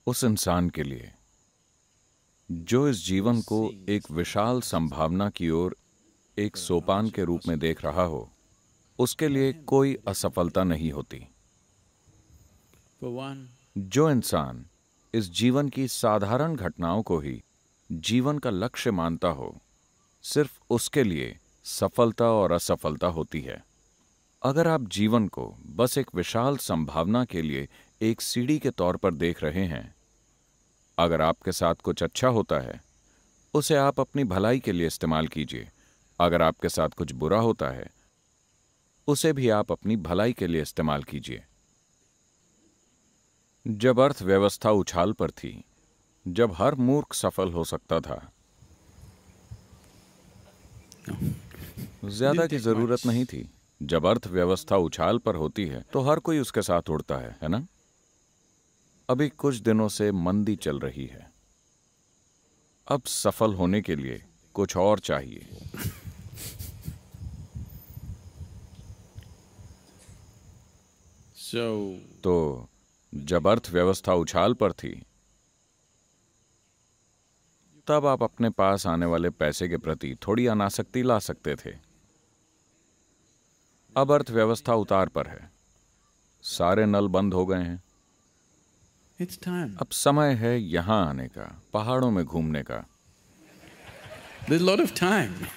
उस इंसान के लिए जो इस जीवन को एक विशाल संभावना की ओर एक सोपान के रूप में देख रहा हो, उसके लिए कोई असफलता नहीं होती। जो इंसान इस जीवन की साधारण घटनाओं को ही जीवन का लक्ष्य मानता हो, सिर्फ उसके लिए सफलता और असफलता होती है। अगर आप जीवन को बस एक विशाल संभावना के लिए एक सीढ़ी के तौर पर देख रहे हैं, अगर आपके साथ कुछ अच्छा होता है, उसे आप अपनी भलाई के लिए इस्तेमाल कीजिए। अगर आपके साथ कुछ बुरा होता है, उसे भी आप अपनी भलाई के लिए इस्तेमाल कीजिए। जब अर्थव्यवस्था उछाल पर थी, जब हर मूर्ख सफल हो सकता था, ज्यादा की जरूरत नहीं थी। जब अर्थव्यवस्था उछाल पर होती है तो हर कोई उसके साथ उड़ता है ना? अभी कुछ दिनों से मंदी चल रही है। अब सफल होने के लिए कुछ और चाहिए। तो जब अर्थव्यवस्था उछाल पर थी, तब आप अपने पास आने वाले पैसे के प्रति थोड़ी अनासक्ति ला सकते थे। अब अर्थव्यवस्था उतार पर है, सारे नल बंद हो गए हैं। अब समय है यहां आने का, पहाड़ों में घूमने का। There's a lot of time.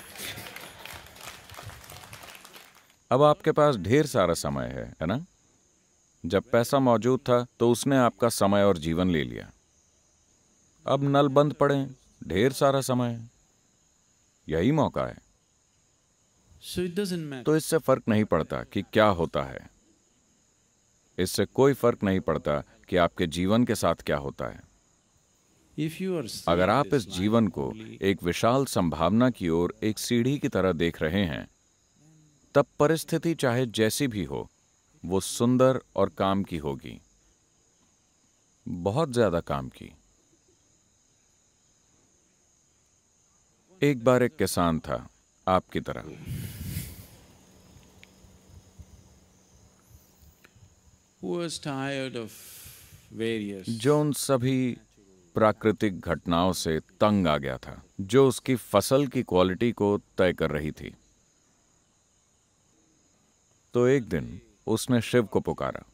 अब आपके पास ढेर सारा समय है ना? जब पैसा मौजूद था तो उसने आपका समय और जीवन ले लिया। अब नल बंद पड़े हैं, ढेर सारा समय है, यही मौका है। So it doesn't matter. तो इससे फर्क नहीं पड़ता कि क्या होता है, इससे कोई फर्क नहीं पड़ता कि आपके जीवन के साथ क्या होता है। If you are अगर seeing आप this इस जीवन life को only, एक विशाल संभावना की ओर एक सीढ़ी की तरह देख रहे हैं, तब परिस्थिति चाहे जैसी भी हो, वो सुंदर और काम की होगी, बहुत ज्यादा काम की। एक बार एक किसान था आपकी तरह, who was tired of various जो उन सभी प्राकृतिक घटनाओं से तंग आ गया था जो उसकी फसल की क्वालिटी को तय कर रही थी। तो एक दिन उसने शिव को पुकारा।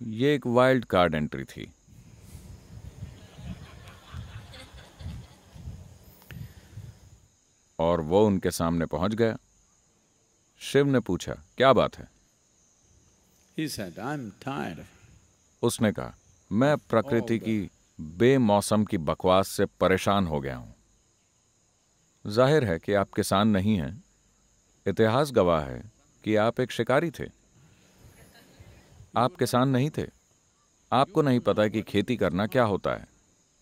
ये एक वाइल्ड कार्ड एंट्री थी। और वो उनके सामने पहुंच गया। शिव ने पूछा, क्या बात है? He said, I'm tired of उसने कहा, मैं प्रकृति की बेमौसम की बकवास से परेशान हो गया हूं। जाहिर है कि आप किसान नहीं हैं। इतिहास गवाह है कि आप एक शिकारी थे। आप किसान नहीं थे। आपको नहीं पता कि खेती करना क्या होता है।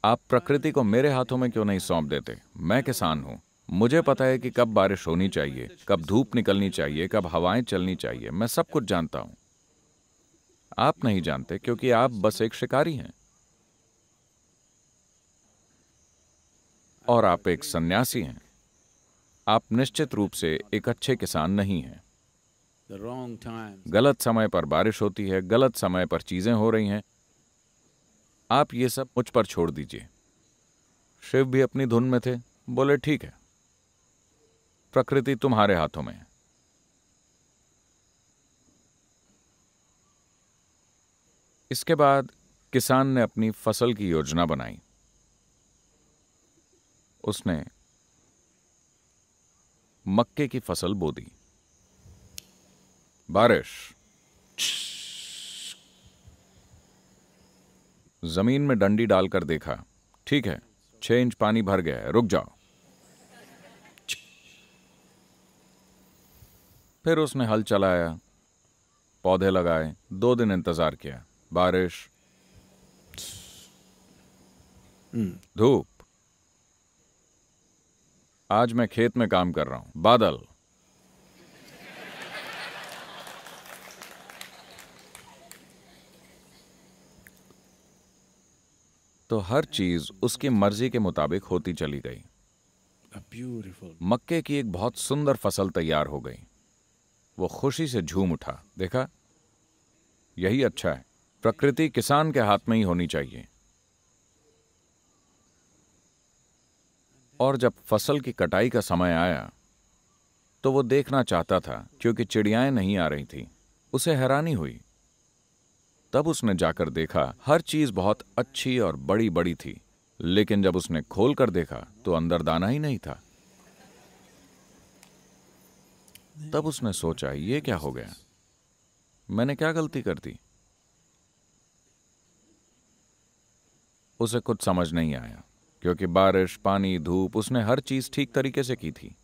आप प्रकृति को मेरे हाथों में क्यों नहीं सौंप देते? मैं किसान हूं, मुझे पता है कि कब बारिश होनी चाहिए, कब धूप निकलनी चाहिए, कब हवाएं चलनी चाहिए। मैं सब कुछ जानता हूं। आप नहीं जानते क्योंकि आप बस एक शिकारी हैं। और आप एक सन्यासी हैं। आप निश्चित रूप से एक अच्छे किसान नहीं हैं। the wrong times. गलत समय पर बारिश होती है, गलत समय पर चीजें हो रही हैं। आप ये सब मुझ पर छोड़ दीजिए। शिव भी अपनी धुन में थे। बोले, ठीक है, प्रकृति तुम्हारे हाथों में है। इसके बाद किसान ने अपनी फसल की योजना बनाई। उसने मक्के की फसल बो दी। बारिश, जमीन में डंडी डालकर देखा, ठीक है, 6 इंच पानी भर गया है, रुक जाओ। फिर उसने हल चलाया, पौधे लगाए, 2 दिन इंतजार किया। बारिश, धूप। आज मैं खेत में काम कर रहा हूं, बादल। तो हर चीज उसकी मर्जी के मुताबिक होती चली गई। A beautiful. मक्के की एक बहुत सुंदर फसल तैयार हो गई। वो खुशी से झूम उठा। देखा, यही अच्छा है। प्रकृति किसान के हाथ में ही होनी चाहिए। और जब फसल की कटाई का समय आया तो वो देखना चाहता था, क्योंकि चिड़ियाएं नहीं आ रही थी। उसे हैरानी हुई। तब उसने जाकर देखा, हर चीज बहुत अच्छी और बड़ी बड़ी थी, लेकिन जब उसने खोल कर देखा तो अंदर दाना ही नहीं था। तब उसने सोचा, ये क्या हो गया, मैंने क्या गलती कर दी। उसे कुछ समझ नहीं आया, क्योंकि बारिश, पानी, धूप, उसने हर चीज ठीक तरीके से की थी।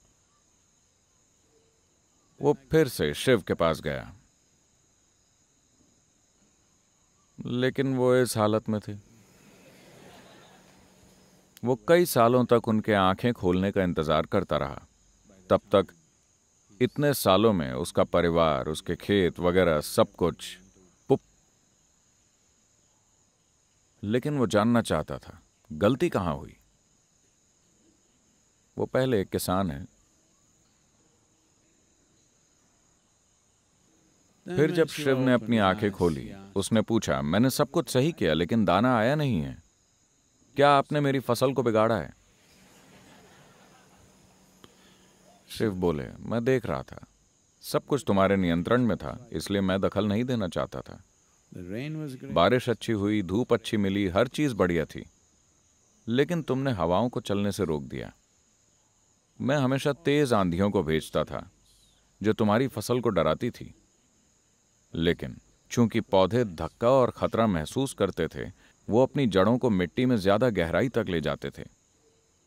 वो फिर से शिव के पास गया, लेकिन वो इस हालत में थे। वो कई सालों तक उनके आंखें खोलने का इंतजार करता रहा। तब तक इतने सालों में उसका परिवार, उसके खेत वगैरह सब कुछ पुप। लेकिन वो जानना चाहता था, गलती कहां हुई। वो पहले एक किसान है। फिर जब शिव ने अपनी आंखें खोली, उसने पूछा, मैंने सब कुछ सही किया, लेकिन दाना आया नहीं है। क्या आपने मेरी फसल को बिगाड़ा है? शिव बोले, मैं देख रहा था, सब कुछ तुम्हारे नियंत्रण में था, इसलिए मैं दखल नहीं देना चाहता था। बारिश अच्छी हुई, धूप अच्छी मिली, हर चीज बढ़िया थी, लेकिन तुमने हवाओं को चलने से रोक दिया। मैं हमेशा तेज आंधियों को भेजता था, जो तुम्हारी फसल को डराती थी, लेकिन चूंकि पौधे धक्का और खतरा महसूस करते थे, वो अपनी जड़ों को मिट्टी में ज्यादा गहराई तक ले जाते थे,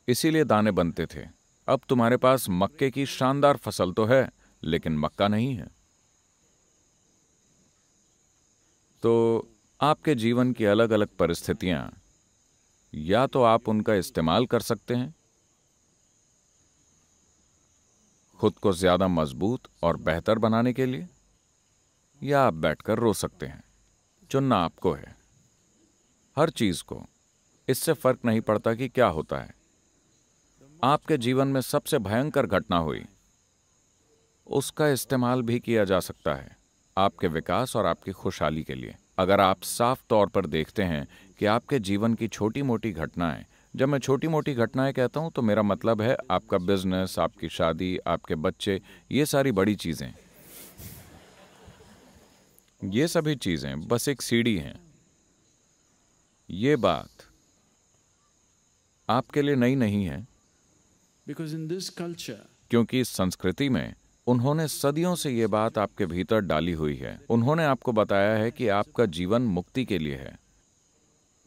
इसीलिए दाने बनते थे। अब तुम्हारे पास मक्के की शानदार फसल तो है, लेकिन मक्का नहीं है। तो आपके जीवन की अलग अलग परिस्थितियां, या तो आप उनका इस्तेमाल कर सकते हैं खुद को ज्यादा मजबूत और बेहतर बनाने के लिए, या आप बैठकर रो सकते हैं। चुनना आपको है। हर चीज को, इससे फर्क नहीं पड़ता कि क्या होता है। आपके जीवन में सबसे भयंकर घटना हुई, उसका इस्तेमाल भी किया जा सकता है आपके विकास और आपकी खुशहाली के लिए। अगर आप साफ तौर पर देखते हैं कि आपके जीवन की छोटी मोटी घटनाएं, जब मैं छोटी मोटी घटनाएं कहता हूं तो मेरा मतलब है आपका बिजनेस, आपकी शादी, आपके बच्चे, ये सारी बड़ी चीजें, ये सभी चीजें बस एक सीढ़ी हैं। ये बात आपके लिए नई नहीं है, क्योंकि इस संस्कृति में उन्होंने सदियों से ये बात आपके भीतर डाली हुई है। उन्होंने आपको बताया है कि आपका जीवन मुक्ति के लिए है।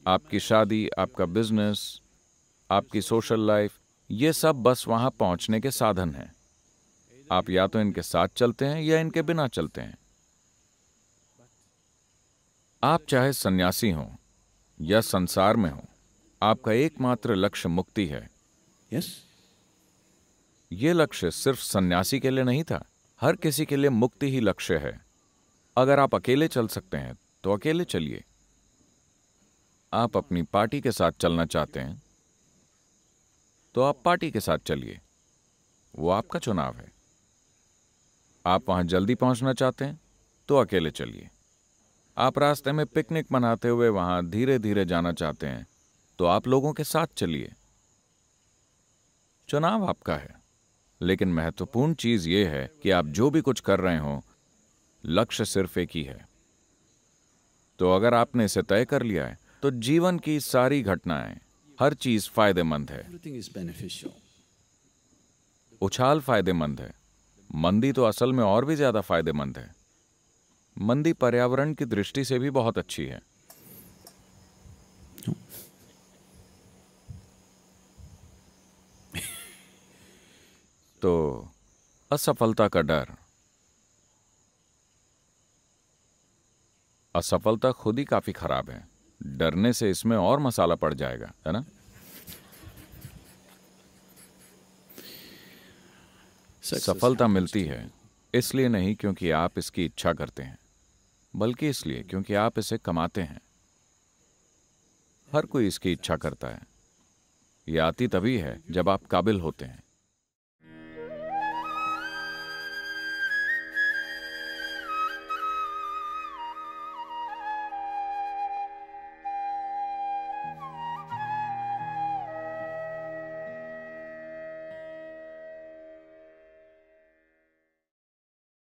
आपकी शादी, आपका बिजनेस, आपकी सोशल लाइफ, ये सब बस वहां पहुंचने के साधन हैं। आप या तो इनके साथ चलते हैं या इनके बिना चलते हैं। आप चाहे सन्यासी हों या संसार में हों, आपका एकमात्र लक्ष्य मुक्ति है। Yes? यह लक्ष्य सिर्फ सन्यासी के लिए नहीं था, हर किसी के लिए मुक्ति ही लक्ष्य है। अगर आप अकेले चल सकते हैं तो अकेले चलिए। आप अपनी पार्टी के साथ चलना चाहते हैं तो आप पार्टी के साथ चलिए, वो आपका चुनाव है। आप वहां जल्दी पहुंचना चाहते हैं तो अकेले चलिए। आप रास्ते में पिकनिक मनाते हुए वहां धीरे धीरे जाना चाहते हैं तो आप लोगों के साथ चलिए। चुनाव आपका है, लेकिन महत्वपूर्ण चीज यह है कि आप जो भी कुछ कर रहे हो, लक्ष्य सिर्फ एक ही है। तो अगर आपने इसे तय कर लिया है तो जीवन की सारी घटनाएं, हर चीज फायदेमंद है। Everything is beneficial. उछाल फायदेमंद है, मंदी तो असल में और भी ज्यादा फायदेमंद है। मंदी पर्यावरण की दृष्टि से भी बहुत अच्छी है। तो असफलता का डर, असफलता खुद ही काफी खराब है, डरने से इसमें और मसाला पड़ जाएगा, है ना? सफलता मिलती है इसलिए नहीं क्योंकि आप इसकी इच्छा करते हैं, बल्कि इसलिए क्योंकि आप इसे कमाते हैं। हर कोई इसकी इच्छा करता है। यह आती तभी है जब आप काबिल होते हैं।